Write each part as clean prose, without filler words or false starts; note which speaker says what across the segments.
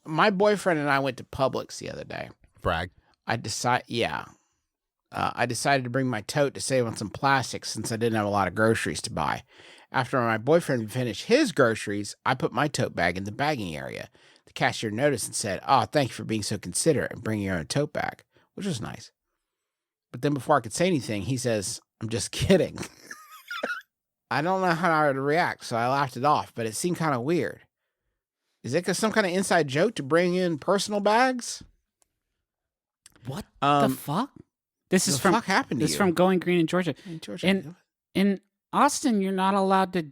Speaker 1: my boyfriend and I went to Publix the other day.
Speaker 2: Brag.
Speaker 1: I decided to bring my tote to save on some plastic since I didn't have a lot of groceries to buy. After my boyfriend finished his groceries, I put my tote bag in the bagging area. The cashier noticed and said, "Oh, thank you for being so considerate and bringing your own tote bag," which was nice. But then before I could say anything, he says, "I'm just kidding." I don't know how to react, so I laughed it off, but it seemed kind of weird. Is it some kind of inside joke to bring in personal bags?
Speaker 3: What the fuck? This is from
Speaker 1: fuck happened to
Speaker 3: this
Speaker 1: you?
Speaker 3: is from Going Green in Georgia.
Speaker 1: In Georgia.
Speaker 3: In Austin, you're not allowed to,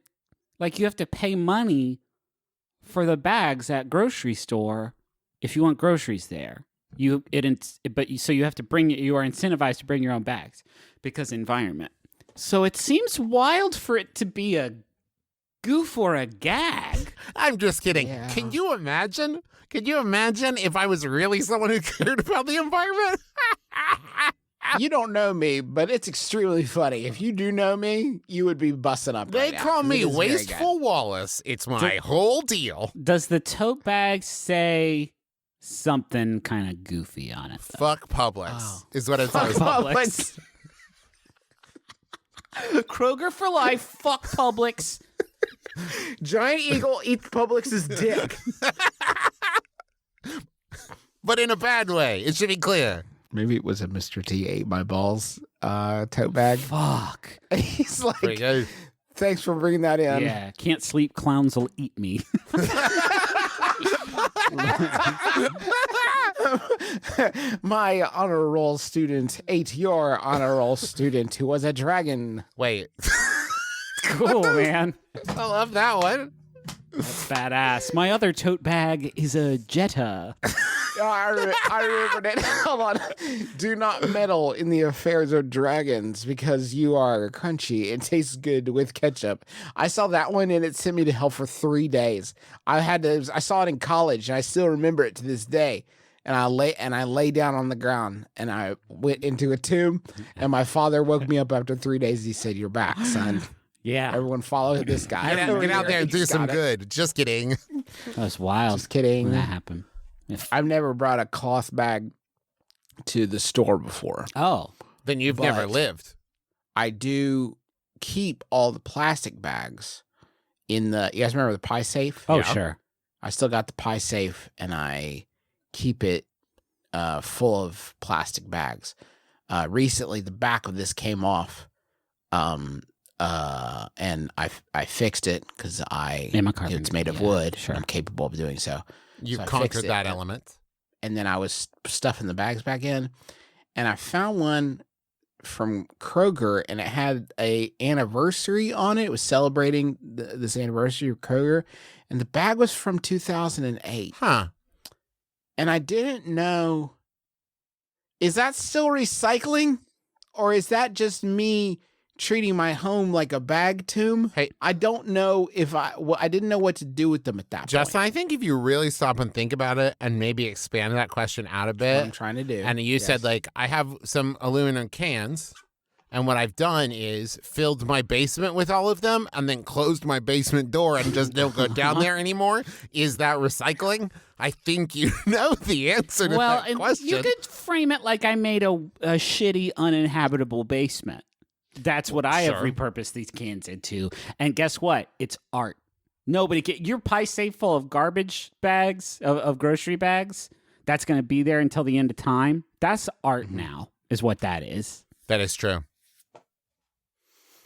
Speaker 3: like, you have to pay money for the bags at grocery store if you want groceries there. So you have to you are incentivized to bring your own bags because environment. So it seems wild for it to be a goof or a gag.
Speaker 2: I'm just kidding.
Speaker 1: Yeah.
Speaker 2: Can you imagine? Can you imagine if I was really someone who cared about the environment?
Speaker 1: You don't know me, but it's extremely funny. If you do know me, you would be busting up.
Speaker 2: They
Speaker 1: right now,
Speaker 2: call
Speaker 1: 'cause
Speaker 2: me
Speaker 1: it is very
Speaker 2: Wasteful Wallace. It's my whole deal.
Speaker 3: Does the tote bag say something kind of goofy on it, though?
Speaker 2: Fuck Publix is what it
Speaker 1: good.
Speaker 2: says.
Speaker 3: Publix. Kroger for life. Fuck Publix.
Speaker 1: Giant Eagle eats Publix's dick.
Speaker 2: But in a bad way. It should be clear.
Speaker 1: Maybe it was a Mr. T ate my balls tote bag.
Speaker 3: Fuck.
Speaker 1: He's like,
Speaker 2: Pretty good.
Speaker 1: thanks for bringing that in.
Speaker 3: Yeah, can't sleep. Clowns will eat me.
Speaker 1: My honor roll student ate your honor roll student who was a dragon.
Speaker 2: Wait.
Speaker 3: Cool, man.
Speaker 2: I love that one.
Speaker 3: That's badass. My other tote bag is a Jetta.
Speaker 1: I remembered it. Hold on. Do not meddle in the affairs of dragons because you are crunchy. It tastes good with ketchup. I saw that one and it sent me to hell for 3 days. I saw it in college and I still remember it to this day. And I lay down on the ground and I went into a tomb and my father woke me up after 3 days. He said, "You're back, son."
Speaker 3: Yeah.
Speaker 1: Everyone follow this guy.
Speaker 2: Get out there and do
Speaker 1: He's
Speaker 2: some
Speaker 1: got it.
Speaker 2: good. Just kidding.
Speaker 3: That was wild.
Speaker 1: Just kidding.
Speaker 3: When that happened.
Speaker 1: I've never brought a cloth bag to the store before.
Speaker 3: Oh.
Speaker 2: Then you've never lived.
Speaker 1: I do keep all the plastic bags in the. You guys remember the pie safe?
Speaker 3: Oh,
Speaker 2: Yeah.
Speaker 3: sure.
Speaker 1: I still got the pie safe, and I keep it full of plastic bags. Recently, the back of this came off, and I fixed it because it's made of wood.
Speaker 3: Sure.
Speaker 1: I'm capable of doing so.
Speaker 2: You've
Speaker 1: So I
Speaker 2: conquered
Speaker 1: fixed it,
Speaker 2: that element.
Speaker 1: And then I was stuffing the bags back in, and I found one from Kroger, and it had a anniversary on it. It was celebrating this anniversary of Kroger, and the bag was from 2008.
Speaker 2: Huh.
Speaker 1: And I didn't know, is that still recycling, or is that just me treating my home like a bag tomb?
Speaker 2: Hey,
Speaker 1: I don't know if I didn't know what to do with them at that
Speaker 2: Justin,
Speaker 1: point.
Speaker 2: I think if you really stop and think about it and maybe expand that question out a
Speaker 1: That's what I'm
Speaker 2: bit,
Speaker 1: trying to do.
Speaker 2: and you said, like, I have some aluminum cans, and what I've done is filled my basement with all of them and then closed my basement door and just don't go down there anymore. Is that recycling? I think you know the answer to that
Speaker 3: and
Speaker 2: question.
Speaker 3: you could frame it like I made a shitty, uninhabitable basement. That's what I have
Speaker 2: Sure.
Speaker 3: repurposed these cans into. And guess what? It's art. Nobody can. Your pie safe full of garbage bags, of grocery bags, that's going to be there until the end of time. That's art now, is what that is.
Speaker 2: That is true.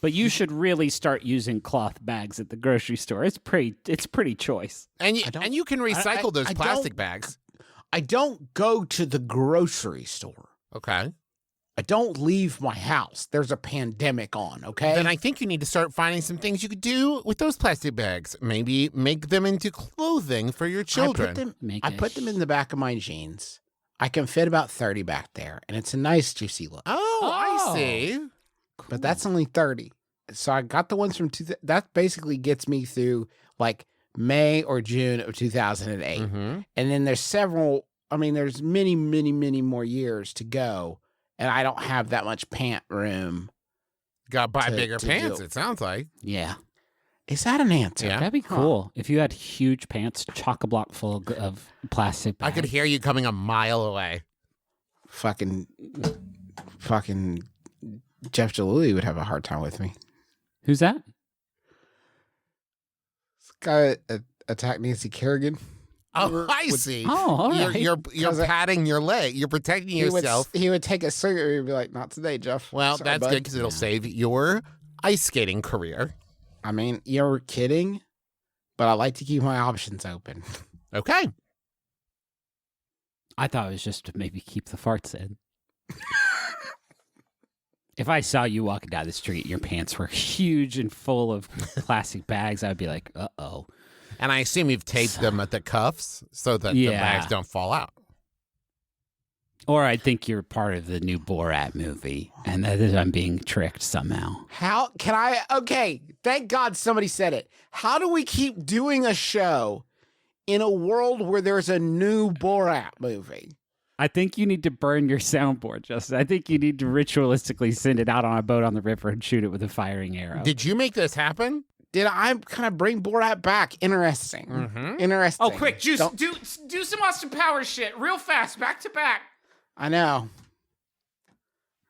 Speaker 3: But you should really start using cloth bags at the grocery store. It's pretty choice.
Speaker 2: And you can recycle those
Speaker 1: I
Speaker 2: plastic
Speaker 1: don't-
Speaker 2: bags.
Speaker 1: I don't go to the grocery store.
Speaker 2: Okay.
Speaker 1: I don't leave my house. There's a pandemic on, okay?
Speaker 2: Then I think you need to start finding some things you could do with those plastic bags. Maybe make them into clothing for your children.
Speaker 1: I put them in the back of my jeans. I can fit about 30 back there, and it's a nice, juicy look.
Speaker 2: Oh, I see.
Speaker 1: But that's only 30. So I got the ones from that basically gets me through like May or June of 2008.
Speaker 2: Mm-hmm.
Speaker 1: And then there's there's many, many, many more years to go. And I don't have that much pant room.
Speaker 2: Got to buy
Speaker 1: To-
Speaker 2: bigger
Speaker 1: to
Speaker 2: pants,
Speaker 1: do.
Speaker 2: it sounds like.
Speaker 3: Yeah.
Speaker 1: Is that an answer?
Speaker 2: Yeah.
Speaker 3: That'd be cool if you had huge pants, chock-a-block full of plastic bags.
Speaker 2: I could hear you coming a mile away.
Speaker 1: Fucking Jeff Jalili would have a hard time with me.
Speaker 3: Who's that?
Speaker 1: This guy attacked Nancy Kerrigan.
Speaker 2: Oh, I see.
Speaker 3: Oh, all right.
Speaker 2: You're
Speaker 1: Because
Speaker 2: patting your leg. You're protecting yourself.
Speaker 1: He would take a cigarette and be like, "Not today, Jeff."
Speaker 2: Well,
Speaker 1: Sorry,
Speaker 2: that's
Speaker 1: bud.
Speaker 2: good because it'll save your ice skating career.
Speaker 1: I mean, you're kidding, but I like to keep my options open.
Speaker 2: Okay.
Speaker 3: I thought it was just to maybe keep the farts in. If I saw you walking down the street, your pants were huge and full of plastic bags, I'd be like, uh-oh.
Speaker 2: And I assume you've taped them at the cuffs so that the
Speaker 3: Yeah.
Speaker 2: bags don't fall out.
Speaker 3: Or I think you're part of the new Borat movie, and that is I'm being tricked somehow.
Speaker 1: How can I? Okay, thank God somebody said it. How do we keep doing a show in a world where there's a new Borat movie?
Speaker 3: I think you need to burn your soundboard, Justin. I think you need to ritualistically send it out on a boat on the river and shoot it with a firing arrow.
Speaker 2: Did you make this happen?
Speaker 1: Did I kind of bring Borat back? Interesting.
Speaker 2: Mm-hmm.
Speaker 1: Interesting.
Speaker 3: Oh, quick, Juice,
Speaker 1: Don't-
Speaker 3: do some Austin Powers shit real fast, back to back.
Speaker 1: I know.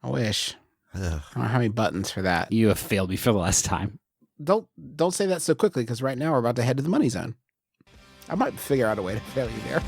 Speaker 1: I wish.
Speaker 2: Ugh.
Speaker 1: I don't have any buttons for that.
Speaker 3: You have failed me for the last time.
Speaker 1: Don't say that so quickly because right now we're about to head to the money zone. I might figure out a way to fail you there.